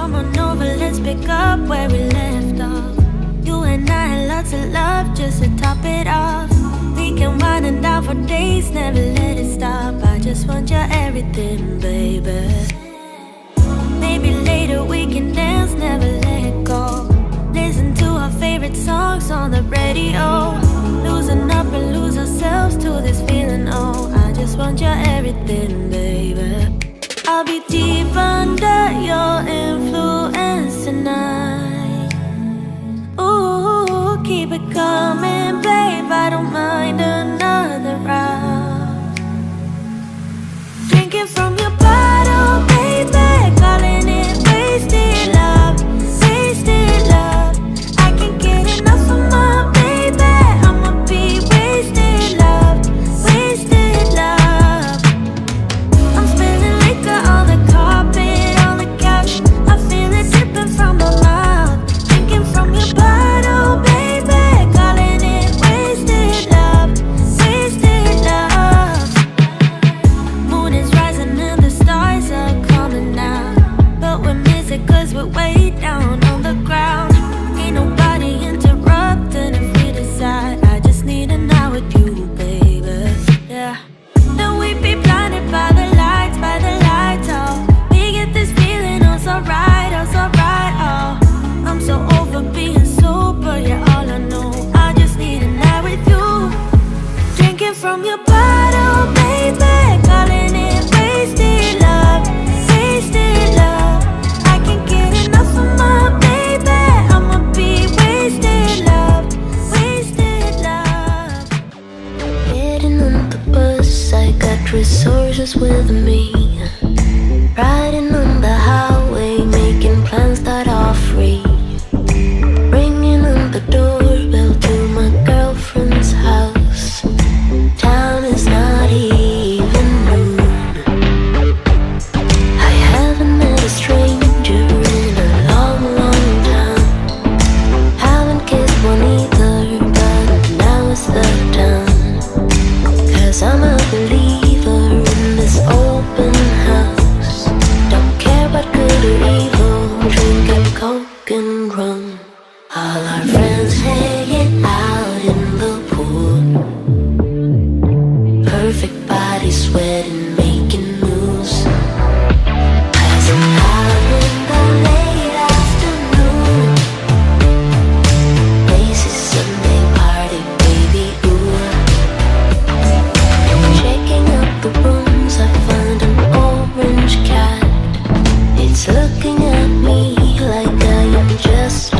Come on over, let's pick up where we left off. You and I had lots of love just to top it off. We can wind it down for days, never let it stop. I just want your everything, baby. Maybe later we can dance, never let go. Listen to our favorite songs on the radio. Losing up and lose ourselves to this feeling, oh. I just want your everything, baby. I'll be deep under your influence tonight. Ooh, keep it coming, babe, I don't mind another round. Drinking from your bottle, baby, calling it wasted love, wasted love. I can't get enough of my baby, I'ma be wasted love, wasted love. I'm spilling liquor on the carpet, on the couch. I feel it dripping from my mouth. Drinking from your bottle, baby, calling it wasted love, wasted love. Moon is rising and the stars are coming now, but we miss it cause we're way down on the ground. Ain't nobody interrupting if we decide. I just need a night with you, baby. Yeah. Then we be blinded by the lights, oh. We get this feeling, oh so right, oh. I'm so over being sober, yeah, all I know. I just need a night with you. Drinking from your bottle, baby, calling it wasted love, wasted love. I can't get enough of my baby, I'ma be wasted love, wasted love. Getting on the bus, I got resources with me. Riding on the highway, making plans that are free. Ringing on the doorbell to my girlfriend's house. Time is not even noon. I haven't met a stranger in a long, long time. Haven't kissed one either, but now is the time. Cause I'm a believer in this open house. Don't care about good or evil, drinking coke and rum. All our friends hanging out in the pool. Perfect body sweating, making moves. Passing out in the late afternoon. Lazy Sunday party, baby, ooh. Checking out the rooms, I find an orange cat. It's looking at me like I am just